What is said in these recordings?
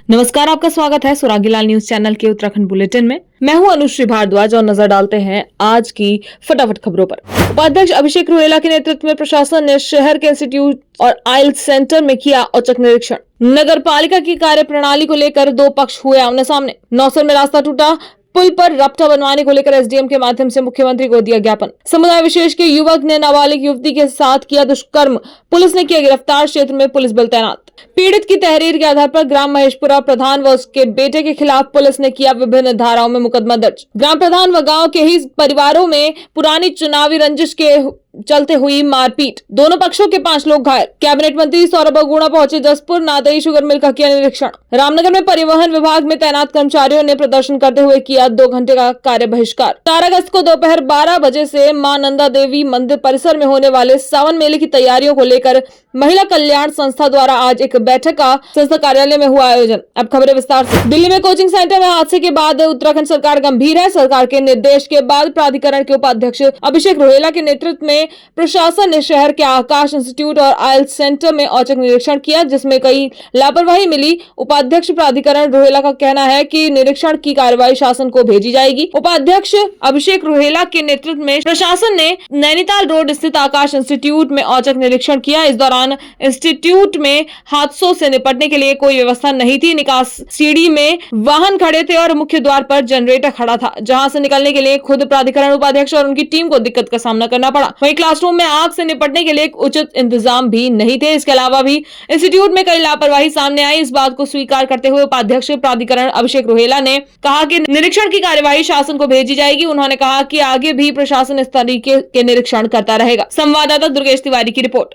नमस्कार, आपका स्वागत है सुरागीलाल न्यूज चैनल के उत्तराखंड बुलेटिन में। मैं हूं अनुश्री भारद्वाज और नजर डालते हैं आज की फटाफट खबरों पर। उपाध्यक्ष अभिषेक रुहेला के नेतृत्व में प्रशासन ने शहर के इंस्टीट्यूट और आइल्स सेंटर में किया औचक निरीक्षण। नगर पालिका की कार्य प्रणाली को लेकर दो पक्ष हुए आमने सामने। नौसर में रास्ता टूटा, पुल पर रपटा बनवाने को लेकर एसडीएम के माध्यम से मुख्यमंत्री को दिया ज्ञापन। समुदाय विशेष के युवक ने नाबालिग युवती के साथ किया दुष्कर्म, पुलिस ने किया गिरफ्तार, क्षेत्र में पुलिस बल तैनात। पीड़ित की तहरीर के आधार पर ग्राम महेशपुरा प्रधान व उसके बेटे के खिलाफ पुलिस ने किया विभिन्न धाराओं में मुकदमा दर्ज। ग्राम प्रधान व गांव के ही परिवारों में पुरानी चुनावी रंजिश के चलते हुई मारपीट, दोनों पक्षों के 5 लोग घायल। कैबिनेट मंत्री सौरभ अगुणा पहुंचे जसपुर, नादई शुगर मिल का किया निरीक्षण। रामनगर में परिवहन विभाग में तैनात कर्मचारियों ने प्रदर्शन करते हुए किया 2 घंटे का कार्य बहिष्कार। 4 अगस्त को दोपहर 12 बजे से मां नंदा देवी मंदिर परिसर में होने वाले सावन मेले की तैयारियों को लेकर महिला कल्याण संस्था द्वारा आज एक बैठक का संस्था कार्यालय में हुआ आयोजन। अब खबरें विस्तार से। दिल्ली में कोचिंग सेंटर में हादसे के बाद उत्तराखंड सरकार गंभीर है। सरकार के निर्देश के बाद प्राधिकरण के उपाध्यक्ष अभिषेक रुहेला के नेतृत्व में प्रशासन ने शहर के आकाश इंस्टीट्यूट और आइल्स सेंटर में औचक निरीक्षण किया, जिसमें कई लापरवाही मिली। उपाध्यक्ष प्राधिकरण रुहेला का कहना है कि निरीक्षण की कार्रवाई शासन को भेजी जाएगी। उपाध्यक्ष अभिषेक रुहेला के नेतृत्व में प्रशासन ने नैनीताल रोड स्थित आकाश इंस्टीट्यूट में औचक निरीक्षण किया। इस दौरान इंस्टीट्यूट में हादसों से निपटने के लिए कोई व्यवस्था नहीं थी। निकास सीढ़ी में वाहन खड़े थे और मुख्य द्वार पर जनरेटर खड़ा था, जहां से निकलने के लिए खुद प्राधिकरण उपाध्यक्ष और उनकी टीम को दिक्कत का सामना करना पड़ा। वहीं क्लासरूम में आग से निपटने के लिए उचित इंतजाम भी नहीं थे। इसके अलावा भी इंस्टीट्यूट में कई लापरवाही सामने आई। इस बात को स्वीकार करते हुए उपाध्यक्ष प्राधिकरण अभिषेक रुहेला ने कहा कि निरीक्षण की कार्यवाही शासन को भेजी जाएगी। उन्होंने कहा कि आगे भी प्रशासन इस तरीके के निरीक्षण करता रहेगा। संवाददाता दुर्गेश तिवारी की रिपोर्ट।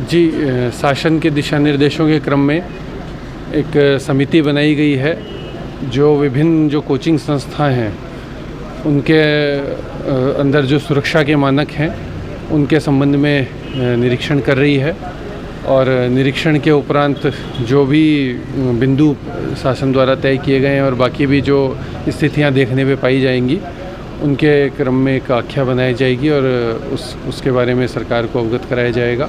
जी, शासन के दिशा निर्देशों के क्रम में एक समिति बनाई गई है जो विभिन्न जो कोचिंग संस्थाएं हैं उनके अंदर जो सुरक्षा के मानक हैं उनके संबंध में निरीक्षण कर रही है। और निरीक्षण के उपरांत जो भी बिंदु शासन द्वारा तय किए गए हैं और बाकी भी जो स्थितियां देखने पे पाई जाएंगी उनके क्रम में एक आख्या बनाई जाएगी और उसके बारे में सरकार को अवगत कराया जाएगा।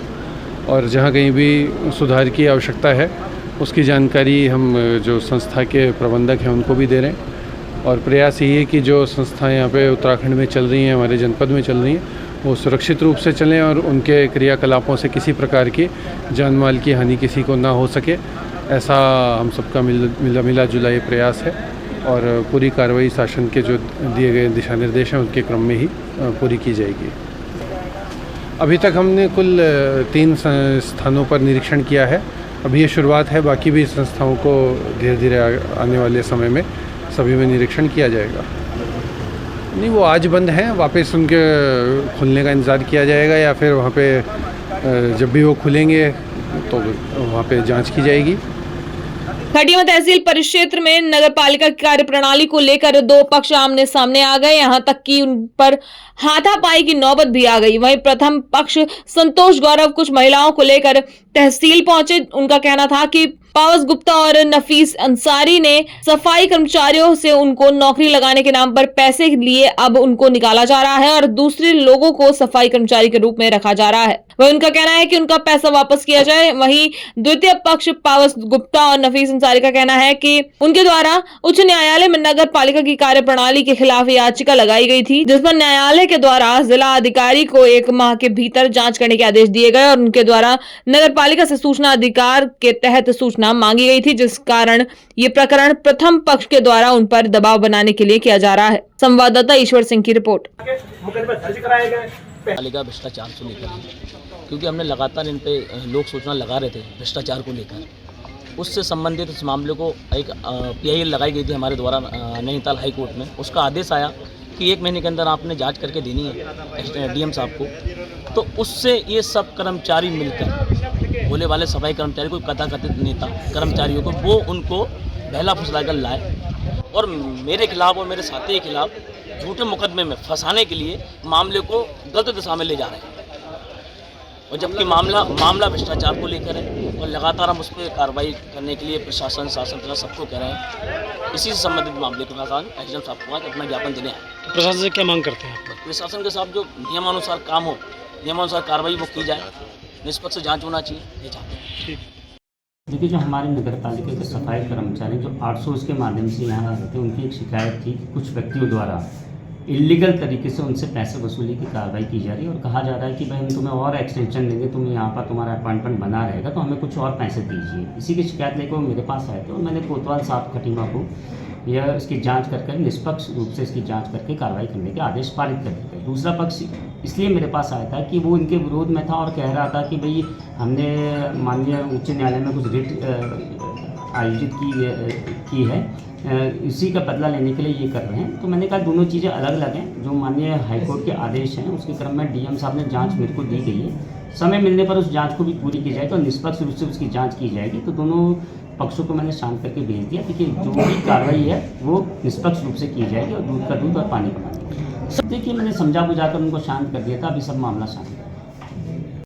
और जहां कहीं भी सुधार की आवश्यकता है उसकी जानकारी हम जो संस्था के प्रबंधक हैं उनको भी दे रहे हैं। और प्रयास यही है कि जो संस्थाएं यहाँ पे उत्तराखंड में चल रही हैं, हमारे जनपद में चल रही हैं, वो सुरक्षित रूप से चलें और उनके क्रियाकलापों से किसी प्रकार की जान माल की हानि किसी को ना हो सके, ऐसा हम सबका मिला जुला ये प्रयास है। और पूरी कार्रवाई शासन के जो दिए गए दिशा निर्देश हैं उनके क्रम में ही पूरी की जाएगी। अभी तक हमने कुल 3 स्थानों पर निरीक्षण किया है। अभी ये शुरुआत है, बाकी भी संस्थाओं को धीरे धीरे आने वाले समय में सभी में निरीक्षण किया जाएगा। नहीं, वो आज बंद हैं, वापस उनके खुलने का इंतज़ार किया जाएगा या फिर वहाँ पे जब भी वो खुलेंगे तो वहाँ पे जांच की जाएगी। खटिया तहसील परिक्षेत्र में नगर पालिका की कार्य प्रणाली को लेकर 2 पक्ष आमने सामने आ गए। यहां तक कि उन पर हाथापाई की नौबत भी आ गई। वहीं प्रथम पक्ष संतोष गौरव कुछ महिलाओं को लेकर तहसील पहुंचे। उनका कहना था कि पावस गुप्ता और नफीस अंसारी ने सफाई कर्मचारियों से उनको नौकरी लगाने के नाम पर पैसे लिए, अब उनको निकाला जा रहा है और दूसरे लोगों को सफाई कर्मचारी के रूप में रखा जा रहा है। वही उनका कहना है कि उनका पैसा वापस किया जाए। वहीं द्वितीय पक्ष पावस गुप्ता और नफीस अंसारी का कहना है कि उनके द्वारा उच्च न्यायालय में नगर पालिका की कार्य प्रणाली के खिलाफ याचिका लगाई गई थी, जिस पर न्यायालय के द्वारा जिला अधिकारी को 1 माह के भीतर जाँच करने के आदेश दिए गए और उनके द्वारा नगर पालिका से सूचना अधिकार के तहत सूचना मांगी गई थी, जिस कारण ये प्रकरण प्रथम पक्ष के द्वारा उन पर दबाव बनाने के लिए किया जा रहा है। संवाददाता ईश्वर सिंह की रिपोर्ट। पालिका भ्रष्टाचार को लेकर, क्योंकि हमने लगातार इन पे लोक सूचना लगा रहे थे भ्रष्टाचार को लेकर, उससे संबंधित इस मामले को एक PIL लगाई गई थी हमारे द्वारा नैनीताल हाई कोर्ट में। उसका आदेश आया कि 1 महीने के अंदर आपने जांच करके देनी है DM साहब को। तो उससे ये सब कर्मचारी मिलकर, भोले वाले सफाई कर्मचारी, कोई कथाकथित नेता कर्मचारियों को, वो उनको बहला फुसला कर लाए और मेरे खिलाफ और मेरे साथी के खिलाफ झूठे मुकदमे में फंसाने के लिए मामले को गलत दिशा में ले जा रहे हैं। और जबकि मामला भ्रष्टाचार को लेकर है और लगातार हम उस पर कार्रवाई करने के लिए प्रशासन, शासन सबको कह रहे हैं। इसी से संबंधित मामले के प्रशासन एसडीएम साहब को आज अपना ज्ञापन देने आए। प्रशासन से क्या मांग करते हैं? प्रशासन के साथ जो नियमानुसार काम हो, नियमानुसार कार्रवाई वो की जाए, निष्पक्ष जांच होना चाहिए, ये चाहते हैं। देखिए, जो हमारे नगर पालिका के सफाई कर्मचारी जो 800 के माध्यम से यहाँ आ रहे थे, उनकी एक शिकायत थी कि कुछ व्यक्तियों द्वारा इलीगल तरीके से उनसे पैसे वसूली की कार्रवाई की जा रही है और कहा जा रहा है कि भाई हम तुम्हें और एक्सटेंशन देंगे, तुम यहाँ पर तुम्हारा अपॉइंटमेंट बना रहेगा तो हमें कुछ और पैसे दीजिए। इसी की शिकायत लेकर वो मेरे पास आए थे और मैंने कोतवाल साहब खटीमा को यह इसकी जांच करके निष्पक्ष रूप से इसकी जांच करके कार्रवाई करने के आदेश पारित कर दिए थे। दूसरा पक्ष इसलिए मेरे पास आया था कि वो इनके विरोध में था और कह रहा था कि भाई हमने माननीय उच्च न्यायालय में कुछ रिट आयोजित की है, इसी का बदला लेने के लिए ये कर रहे हैं। तो मैंने कहा दोनों चीज़ें अलग अलग हैं। जो माननीय हाईकोर्ट के आदेश हैं उसके क्रम में डीएम साहब ने जांच मेरे को दी गई है, समय मिलने पर उस जांच को भी पूरी की जाएगी और निष्पक्ष रूप से उसकी जांच की जाएगी। तो दोनों पक्षों को मैंने शांत करके भेज दिया कि जो भी कार्रवाई है वो निष्पक्ष रूप से की जाएगी और दूध का दूध और पानी का पानी। देखिए, मैंने समझा बुझाकर उनको शांत कर दिया था, अभी सब मामला शांत है।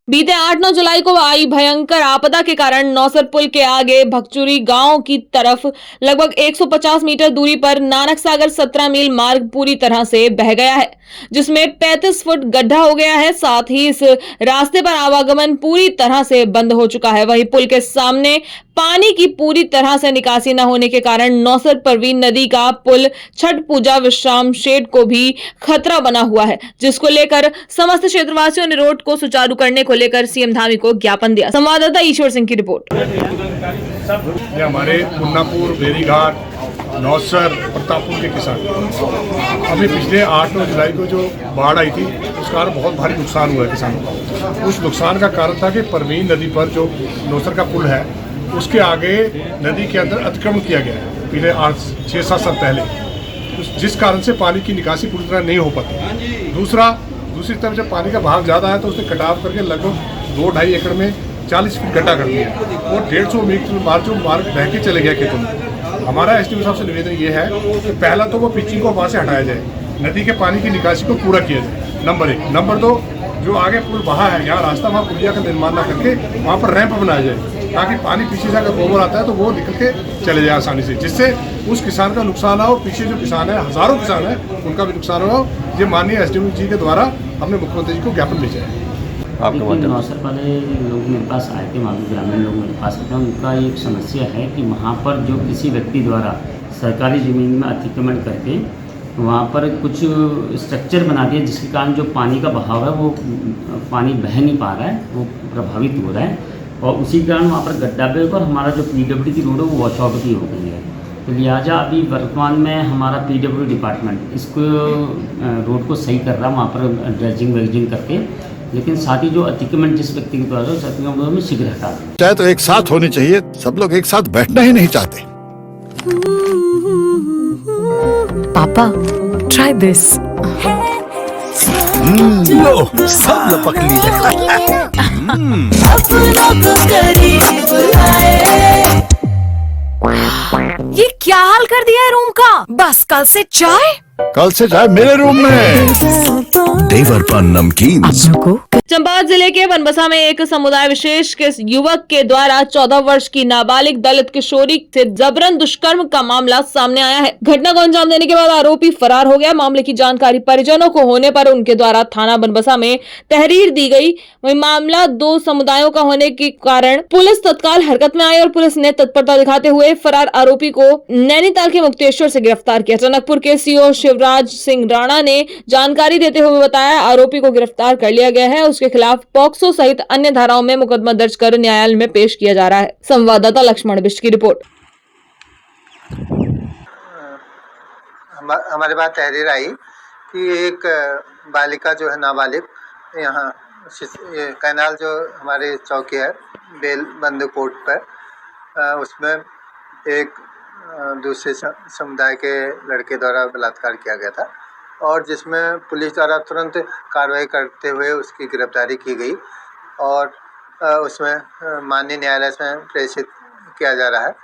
बीते 8-9 जुलाई को आई भयंकर आपदा के कारण नौसर पुल के आगे भगचुरी गांव की तरफ लगभग 150 मीटर दूरी पर नानक सागर 17 मील मार्ग पूरी तरह से बह गया है, जिसमें 35 फुट गड्ढा हो गया है। साथ ही इस रास्ते पर आवागमन पूरी तरह से बंद हो चुका है। वहीं पुल के सामने पानी की पूरी तरह से निकासी न होने के कारण नौसर परवीन नदी का पुल छठ पूजा विश्राम शेड को भी खतरा बना हुआ है, जिसको लेकर समस्त क्षेत्रवासियों ने रोड को सुचारू करने को लेकर सीएम धामी को ज्ञापन दिया। संवाददाता ईश्वर सिंह की रिपोर्ट। ये हमारे पुन्नापुर, बेरीघाट, नौसर, प्रतापपुर के किसान अभी पिछले 8-9 जुलाई को जो बाढ़ आई थी उस कारण बहुत भारी नुकसान हुआ है किसानों का। उस नुकसान का कारण था कि परवीन नदी पर जो नौसर का पुल है उसके आगे नदी के अंदर अतिक्रमण किया गया है पिछले 6-7 साल पहले, जिस कारण से पानी की निकासी पूरी तरह नहीं हो पाती। दूसरी तरफ जब पानी का बहाव ज़्यादा है तो उसने कटाव करके लगभग 2-2.5 एकड़ में 40 फीट गड्ढा कर दिया और 150 मीटर मार्ग बह के चले गया खेतों में। हमारा एसडीओ साहब से निवेदन ये है कि पहला तो वो पिचिंग को वहाँ से हटाया जाए, नदी के पानी की निकासी को पूरा किया जाए, नंबर 1। नंबर 2, जो आगे पुल बहा है यहाँ रास्ता, वहाँ पुलिया का निर्माण न करके वहाँ पर रैंप बनाया जाए ताकि पानी पीछे से अगर ओवर आता है तो वो निकल के चले जाए आसानी से, जिससे उस किसान का नुकसान हो, पीछे जो किसान है, हज़ारों किसान है, उनका भी नुकसान हो। ये माननीय एसडीएम जी के द्वारा हमने मुख्यमंत्री जी को ज्ञापन भेजा है। नौसर वाले लोग मेरे पास आए थे, मालूम ग्रामीण लोग मेरे पास आए थे। उनका एक समस्या है कि वहाँ पर जो किसी व्यक्ति द्वारा सरकारी ज़मीन में अतिक्रमण करके वहाँ पर कुछ स्ट्रक्चर बना दिया, जिसके कारण जो पानी का बहाव है वो पानी बह नहीं पा रहा है, वो प्रभावित हो रहा है और उसी कारण वहाँ पर गड्ढा पे और हमारा जो पीडब्ल्यू की रोड है वो वॉश आउट की हो गई है। तो लिहाजा अभी वर्तमान में हमारा पीडब्ल्यू डिपार्टमेंट इसको रोड को सही कर रहा है, वहाँ पर ड्रेजिंग वेल्जिंग करके, लेकिन साथ ही जो अतिक्रमण जिस व्यक्ति के द्वारा उस अतिक्रमण में शीघ्र हटा दें। चाहे तो एक साथ होनी चाहिए, सब लोग एक साथ बैठना ही नहीं चाहते। पापा, try this. लो, सब लपक लिए। ये क्या हाल कर दिया है रूम का? बस कल से चाय कल से चाय मेरे रूम में। देवर पान नमकीन। चंपावत जिले के बनबसा में एक समुदाय विशेष के युवक के द्वारा 14 वर्ष की नाबालिग दलित किशोरी से जबरन दुष्कर्म का मामला सामने आया है। घटना को अंजाम देने के बाद आरोपी फरार हो गया। मामले की जानकारी परिजनों को होने पर उनके द्वारा थाना बनबसा में तहरीर दी गई। वही मामला 2 समुदायों का होने के कारण पुलिस तत्काल हरकत में आई और पुलिस ने तत्परता दिखाते हुए फरार आरोपी को नैनीताल के मुक्तेश्वर से गिरफ्तार किया। टनकपुर के सीओ शिवराज सिंह राणा ने जानकारी देते हुए बताया, आरोपी को गिरफ्तार कर लिया गया है। उसके खिलाफ पॉक्सो सहित अन्य धाराओं में मुकदमा दर्ज कर न्यायालय में पेश किया जा रहा है। संवाददाता लक्ष्मण बिष्ट की रिपोर्ट। हमारे पास तहरीर आई कि एक बालिका जो है नाबालिग, यहाँ कैनाल जो हमारे चौकी है बेल बंद कोर्ट पर, उसमें एक दूसरे समुदाय के लड़के द्वारा बलात्कार किया गया था और जिसमें पुलिस द्वारा तुरंत कार्रवाई करते हुए उसकी गिरफ्तारी की गई और उसमें माननीय न्यायालय में प्रेषित किया जा रहा है।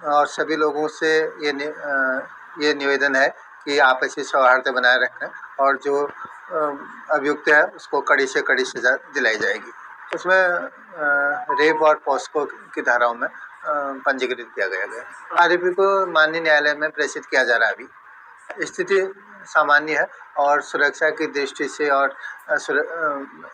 और सभी लोगों से ये निवेदन है कि आपसी सौहार्द बनाए रखें और जो अभियुक्त है उसको कड़ी से कड़ी सजा दिलाई जाएगी। उसमें रेप और पॉस्को की धाराओं में पंजीकृत किया गया है। आरोपी को माननीय न्यायालय में प्रेषित किया जा रहा है। अभी स्थिति सामान्य है और सुरक्षा की दृष्टि से और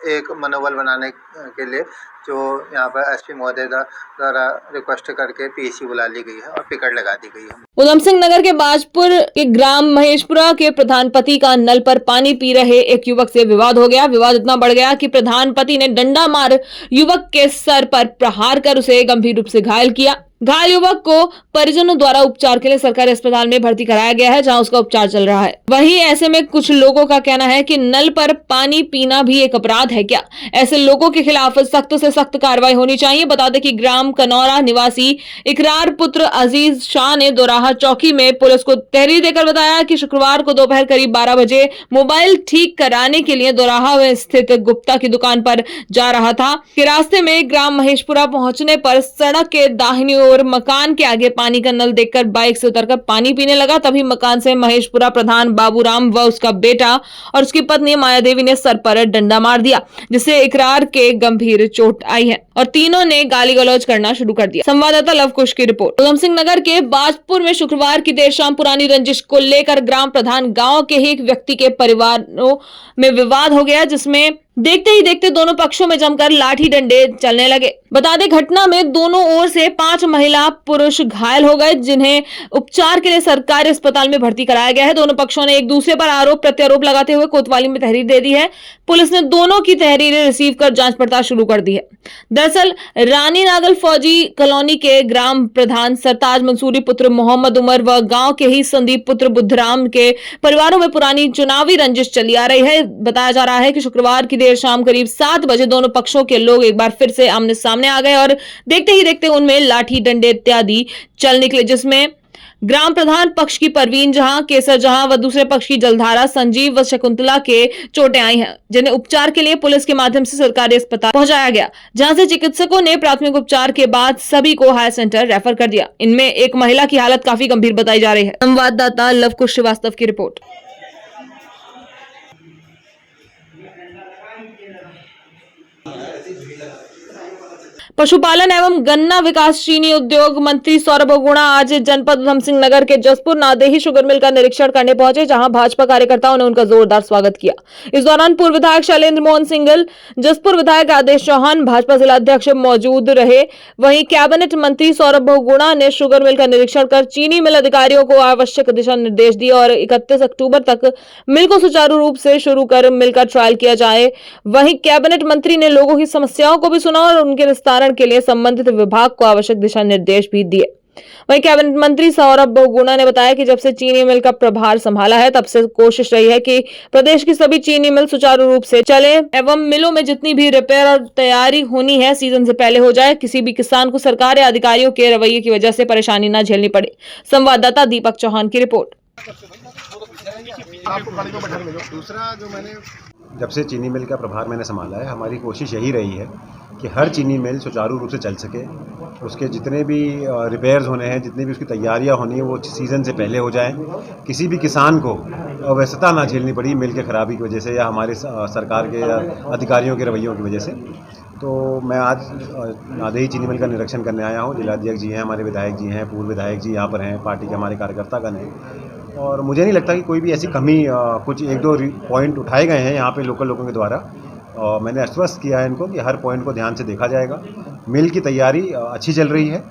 एक मनोबल बनाने के लिए जो यहाँ पर एसपी महोदय द्वारा रिक्वेस्ट करके पीसी बुला ली गई है और पिकेट लगा दी गई है। उधम सिंह नगर के बाजपुर के ग्राम महेशपुरा के प्रधान पति का नल पर पानी पी रहे एक युवक से विवाद हो गया। विवाद इतना बढ़ गया कि प्रधान पति ने डंडा मार युवक के सर पर प्रहार कर उसे गंभीर रूप से घायल किया। घायल युवक को परिजनों द्वारा उपचार के लिए सरकारी अस्पताल में भर्ती कराया गया है, जहां उसका उपचार चल रहा है। वहीं ऐसे में कुछ लोगों का कहना है कि नल पर पानी पीना भी एक अपराध है क्या? ऐसे लोगों के खिलाफ सख्त से सख्त कार्रवाई होनी चाहिए। बता दें कि ग्राम कनौरा निवासी इकरार पुत्र अजीज शाह ने दोराहा चौकी में पुलिस को तहरीर देकर बताया कि शुक्रवार को दोपहर करीब 12 बजे मोबाइल ठीक कराने के लिए दोराहा में स्थित गुप्ता की दुकान पर जा रहा था कि रास्ते में ग्राम महेशपुरा पहुंचने पर सड़क के दाहिनी और मकान के आगे पानी का नल देखकर बाइक से उतरकर पानी पीने लगा। तभी मकान से महेशपुरा प्रधान बाबूराम व उसका बेटा और उसकी पत्नी माया देवी ने सर पर डंडा मार दिया, जिससे इकरार के गंभीर चोट आई है और तीनों ने गाली गलौज करना शुरू कर दिया। संवाददाता लव कुश की रिपोर्ट। उधम सिंह नगर के बाजपुर में शुक्रवार की देर शाम पुरानी रंजिश को लेकर ग्राम प्रधान गांव के ही एक व्यक्ति के परिवारों में विवाद हो गया, जिसमें देखते ही देखते दोनों पक्षों में जमकर लाठी डंडे चलने लगे। बता दें घटना में दोनों ओर से 5 महिला पुरुष घायल हो गए, जिन्हें उपचार के लिए सरकारी अस्पताल में भर्ती कराया गया है। दोनों पक्षों ने एक दूसरे पर आरोप प्रत्यारोप लगाते हुए कोतवाली में तहरीर दे दी है। पुलिस ने दोनों की तहरीरें रिसीव कर जांच पड़ताल शुरू कर दी है। दरअसल रानी नागल फौजी कॉलोनी के ग्राम प्रधान सरताज मंसूरी पुत्र मोहम्मद उमर व गांव के ही संदीप पुत्र बुद्धराम के परिवारों में पुरानी चुनावी रंजिश चली आ रही है। बताया जा रहा है कि शुक्रवार की देर शाम करीब 7 बजे दोनों पक्षों के लोग एक बार फिर से आमने सामने आ गए और देखते ही देखते उनमें लाठी डंडे इत्यादि चल निकले, जिसमें ग्राम प्रधान पक्ष की परवीन जहां, केसर जहां व दूसरे पक्ष की जलधारा, संजीव व शकुंतला के चोटें आई हैं, जिन्हें उपचार के लिए पुलिस के माध्यम से सरकारी अस्पताल पहुंचाया गया, जहां से चिकित्सकों ने प्राथमिक उपचार के बाद सभी को हायर सेंटर रेफर कर दिया। इनमें एक महिला की हालत काफी गंभीर बताई जा रही है। संवाददाता लव कुश श्रीवास्तव की रिपोर्ट। पशुपालन एवं गन्ना विकास चीनी उद्योग मंत्री सौरभ बहुगुणा आज जनपद उधम सिंह नगर के जसपुर नादेही शुगर मिल का निरीक्षण करने पहुंचे, जहां भाजपा कार्यकर्ताओं ने उनका जोरदार स्वागत किया। इस दौरान पूर्व विधायक शैलेंद्र मोहन सिंगल, जसपुर विधायक आदेश चौहान, भाजपा जिला अध्यक्ष मौजूद रहे। वहीं कैबिनेट मंत्री सौरभ बहुगुणा ने शुगर मिल का निरीक्षण कर चीनी मिल अधिकारियों को आवश्यक दिशा निर्देश दिए और 31 अक्टूबर तक मिल को सुचारू रूप से शुरू कर मिल का ट्रायल किया जाए। वहीं कैबिनेट मंत्री ने लोगों की समस्याओं को भी सुना और उनके निस्तारण के लिए संबंधित विभाग को आवश्यक दिशा निर्देश भी दिए। वहीं कैबिनेट मंत्री सौरभ बहुगुणा ने बताया कि जब से चीनी मिल का प्रभार संभाला है, तब से कोशिश रही है कि प्रदेश की सभी चीनी मिल सुचारू रूप से चले एवं मिलों में जितनी भी रिपेयर और तैयारी होनी है सीजन से पहले हो जाए। किसी भी किसान को सरकार या अधिकारियों के रवैये की वजह से परेशानी न झेलनी पड़े। संवाददाता दीपक चौहान की रिपोर्ट। जब से चीनी मिल का प्रभार मैंने संभाला है, हमारी कोशिश यही रही है कि हर चीनी मिल सुचारू रूप से चल सके, उसके जितने भी रिपेयर्स होने हैं, जितनी भी उसकी तैयारियां होनी है, वो सीज़न से पहले हो जाएं। किसी भी किसान को अव्यस्तता ना झेलनी पड़ी मिल के खराबी की वजह से या हमारे सरकार के या अधिकारियों के रवैयों की वजह से। तो मैं आज नादेही चीनी मिल का निरीक्षण करने आया हूँ। जिलाध्यक्ष जी हैं, हमारे विधायक जी हैं, पूर्व विधायक जी यहाँ पर हैं, पार्टी के हमारे कार्यकर्तागण हैं, और मुझे नहीं लगता कि कोई भी ऐसी कमी कुछ 1-2 पॉइंट उठाए गए हैं यहाँ पे लोगों के द्वारा। मैंने आश्वस्त किया है इनको कि हर पॉइंट को ध्यान से देखा जाएगा। मिल की तैयारी अच्छी चल रही है।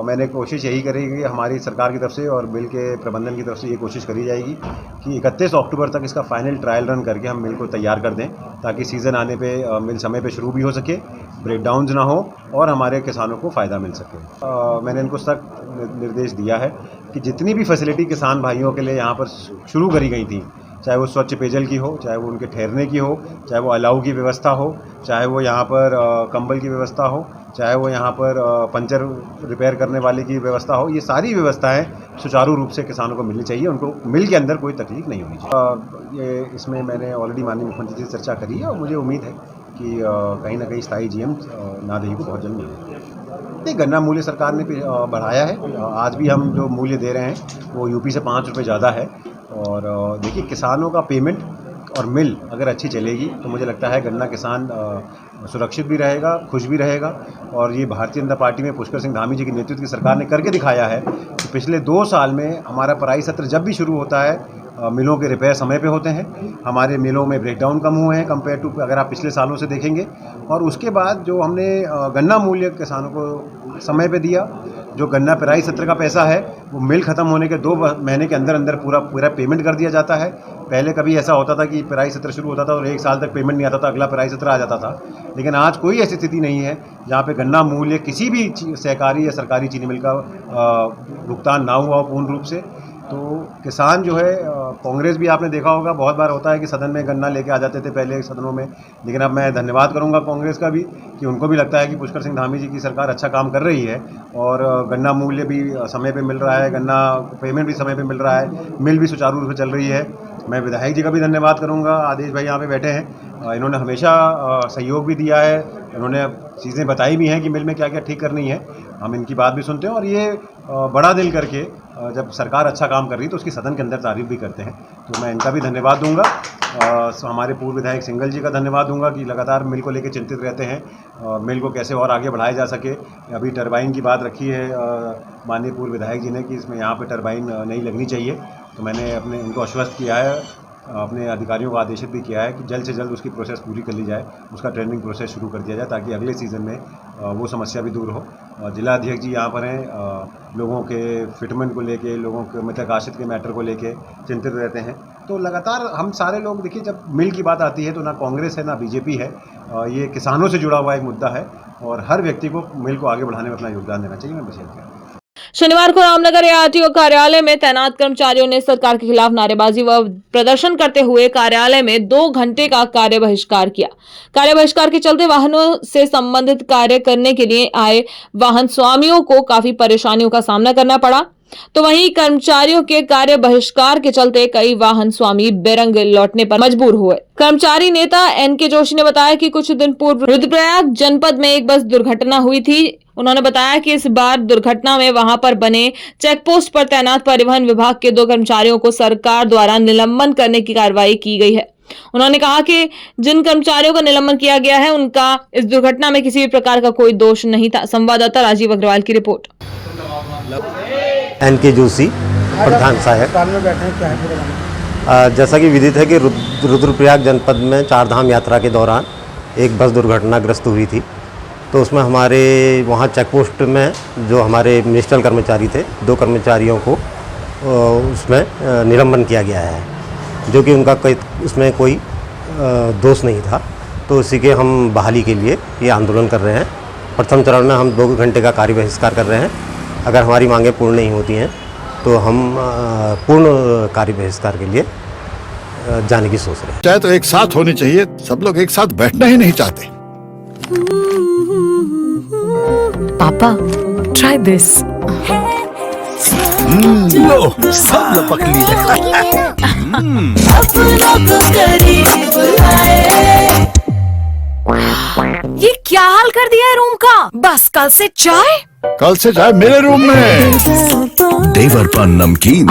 मैंने कोशिश यही करी कि हमारी सरकार की तरफ से और मिल के प्रबंधन की तरफ से ये कोशिश करी जाएगी कि 31 अक्टूबर तक इसका फाइनल ट्रायल रन करके हम मिल को तैयार कर दें, ताकि सीज़न आने पे मिल समय पे शुरू भी हो सके, ब्रेकडाउन्स ना हो और हमारे किसानों को फ़ायदा मिल सके। मैंने इनको सख्त निर्देश दिया है कि जितनी भी फैसिलिटी किसान भाइयों के लिए यहाँ पर शुरू करी गई थी, चाहे वो स्वच्छ पेयजल की हो, चाहे वो उनके ठहरने की हो, चाहे वो अलाव की व्यवस्था हो, चाहे वो यहाँ पर कंबल की व्यवस्था हो, चाहे वो यहाँ पर पंचर रिपेयर करने वाले की व्यवस्था हो, ये सारी व्यवस्थाएं सुचारू रूप से किसानों को मिलनी चाहिए। उनको मिल के अंदर कोई तकलीफ नहीं होनी चाहिए। ये इसमें मैंने ऑलरेडी माननीय मुख्यमंत्री से चर्चा करी है और मुझे उम्मीद है कि कहीं ना कहीं स्थायी GM नादेही को बहुत जल्द मिलेगा। गन्ना मूल्य सरकार ने बढ़ाया है। आज भी हम जो मूल्य दे रहे हैं वो यूपी से 5 रुपये ज़्यादा है। और देखिए, किसानों का पेमेंट और मिल अगर अच्छी चलेगी तो मुझे लगता है गन्ना किसान सुरक्षित भी रहेगा, खुश भी रहेगा। और ये भारतीय जनता पार्टी में पुष्कर सिंह धामी जी के नेतृत्व की सरकार ने करके दिखाया है कि पिछले 2 साल में हमारा पराई सत्र जब भी शुरू होता है मिलों के रिपेयर समय पे होते हैं, हमारे मिलों में ब्रेकडाउन कम हुए हैं कंपेयर टू अगर आप पिछले सालों से देखेंगे। और उसके बाद जो हमने गन्ना मूल्य किसानों को समय पे दिया, जो गन्ना पेराई सत्र का पैसा है वो मिल ख़त्म होने के 2 महीने के अंदर अंदर पूरा पेमेंट कर दिया जाता है। पहले कभी ऐसा होता था कि पेराई सत्र शुरू होता था और 1 साल तक पेमेंट नहीं आता था, अगला पेराई सत्र आ जाता था। लेकिन आज कोई ऐसी स्थिति नहीं है जहाँ पे गन्ना मूल्य किसी भी सहकारी या सरकारी चीनी मिल का भुगतान ना हुआ हो पूर्ण रूप से। तो किसान जो है, कांग्रेस भी आपने देखा होगा बहुत बार होता है कि सदन में गन्ना लेके आ जाते थे पहले सदनों में, लेकिन अब मैं धन्यवाद करूंगा कांग्रेस का भी कि उनको भी लगता है कि पुष्कर सिंह धामी जी की सरकार अच्छा काम कर रही है और गन्ना मूल्य भी समय पे मिल रहा है, गन्ना पेमेंट भी समय पे मिल रहा है, मिल भी सुचारू रूप से चल रही है। मैं विधायक जी का भी धन्यवाद करूँगा, आदेश भाई यहाँ पर बैठे हैं, इन्होंने हमेशा सहयोग भी दिया है, इन्होंने चीज़ें बताई भी हैं कि मिल में क्या क्या ठीक करनी है, हम इनकी बात भी सुनते हैं और ये बड़ा दिल करके जब सरकार अच्छा काम कर रही है तो उसकी सदन के अंदर तारीफ भी करते हैं। तो मैं इनका भी धन्यवाद दूंगा, हमारे पूर्व विधायक सिंघल जी का धन्यवाद दूंगा कि लगातार मिल को लेकर चिंतित रहते हैं, मिल को कैसे और आगे बढ़ाया जा सके। अभी टरबाइन की बात रखी है माननीय पूर्व विधायक जी ने कि इसमें यहाँ पर टरबाइन नहीं लगनी चाहिए, तो मैंने उनको आश्वस्त किया है, अपने अधिकारियों को आदेशित भी किया है कि जल्द से जल्द उसकी प्रोसेस पूरी कर ली जाए, उसका ट्रेंडिंग प्रोसेस शुरू कर दिया जाए ताकि अगले सीज़न में वो समस्या भी दूर हो। जिला अध्यक्ष जी यहाँ पर हैं, लोगों के फिटमेंट को लेके, लोगों के मतलब आश्रित के मैटर को लेके चिंतित रहते हैं। तो लगातार हम सारे लोग देखिए, जब मिल की बात आती है तो ना कांग्रेस है ना बीजेपी है, ये किसानों से जुड़ा हुआ एक मुद्दा है और हर व्यक्ति को मिल को आगे बढ़ाने में अपना योगदान देना चाहिए। मैं बस यही कहूँगा। शनिवार को रामनगर आरटीओ कार्यालय में तैनात कर्मचारियों ने सरकार के खिलाफ नारेबाजी व प्रदर्शन करते हुए कार्यालय में 2 घंटे का कार्य बहिष्कार किया। कार्य बहिष्कार के चलते वाहनों से संबंधित कार्य करने के लिए आए वाहन स्वामियों को काफी परेशानियों का सामना करना पड़ा। तो वहीं कर्मचारियों के कार्य बहिष्कार के चलते कई वाहन स्वामी बेरंग लौटने पर मजबूर हुए। कर्मचारी नेता एनके जोशी ने बताया कि कुछ दिन पूर्व रुद्रप्रयाग जनपद में एक बस दुर्घटना हुई थी। उन्होंने बताया कि इस बार दुर्घटना में वहां पर बने चेकपोस्ट पर तैनात परिवहन विभाग के 2 कर्मचारियों को सरकार द्वारा निलंबन करने की कार्रवाई की गई है। उन्होंने कहा कि जिन कर्मचारियों का निलंबन किया गया है उनका इस दुर्घटना में किसी भी प्रकार का कोई दोष नहीं था। संवाददाता राजीव अग्रवाल की रिपोर्ट। एनके जोशी प्रधान साहब, जैसा कि विदित है कि रुद्रप्रयाग जनपद में 4 धाम यात्रा के दौरान एक बस दुर्घटनाग्रस्त हुई थी। तो उसमें हमारे वहाँ चेकपोस्ट में जो हमारे मिनिस्ट्रियल कर्मचारी थे, 2 कर्मचारियों को उसमें निलंबन किया गया है, जो कि उनका उसमें कोई दोष नहीं था। तो उसी के हम बहाली के लिए ये आंदोलन कर रहे हैं। प्रथम चरण में हम 2 घंटे का कार्य बहिष्कार कर रहे हैं। अगर हमारी मांगें पूर्ण नहीं होती हैं तो हम पूर्ण कार्य बहिष्कार के लिए जाने की सोच रहे हैं। चाहे तो एक साथ होनी चाहिए, सब लोग एक साथ बैठना ही नहीं चाहते। पापा, try this. लो, सब लपक लिए। ये क्या हाल कर दिया है रूम का? बस कल से चाय? कल से चाय मेरे रूम में। देवर पान नमकीन।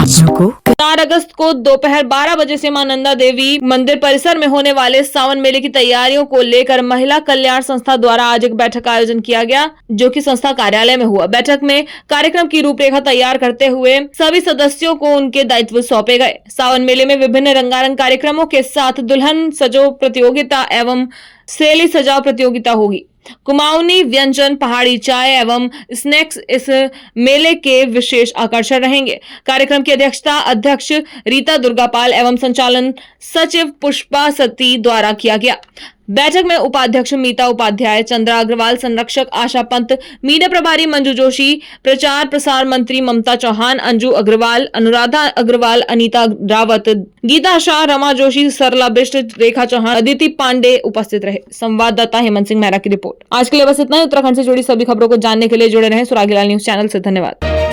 4 अगस्त को दोपहर 12 बजे से मां नंदा देवी मंदिर परिसर में होने वाले सावन मेले की तैयारियों को लेकर महिला कल्याण संस्था द्वारा आज एक बैठक का आयोजन किया गया, जो कि संस्था कार्यालय में हुआ। बैठक में कार्यक्रम की रूपरेखा तैयार करते हुए सभी सदस्यों को उनके दायित्व सौंपे गए। सावन मेले में विभिन्न रंगारंग कार्यक्रमों के साथ दुल्हन सजो प्रतियोगिता एवं सेली सजाओ प्रतियोगिता होगी। कुमाऊनी व्यंजन, पहाड़ी चाय एवं स्नैक्स इस मेले के विशेष आकर्षण रहेंगे। कार्यक्रम की अध्यक्षता अध्यक्ष रीता दुर्गापाल एवं संचालन सचिव पुष्पा सती द्वारा किया गया। बैठक में उपाध्यक्ष मीता उपाध्याय, चंद्रा अग्रवाल, संरक्षक आशा पंत, मीडिया प्रभारी मंजू जोशी, प्रचार प्रसार मंत्री ममता चौहान, अंजू अग्रवाल, अनुराधा अग्रवाल, अनीता रावत, गीता शाह, रमा जोशी, सरला बिष्ट, रेखा चौहान, अदिति पांडे उपस्थित रहे। संवाददाता हेमंत सिंह मेहरा की रिपोर्ट। आज के लिए बस इतना ही। उत्तराखंड से जुड़ी सभी खबरों को जानने के लिए जुड़े रहें सुरागीलाल न्यूज चैनल से। धन्यवाद।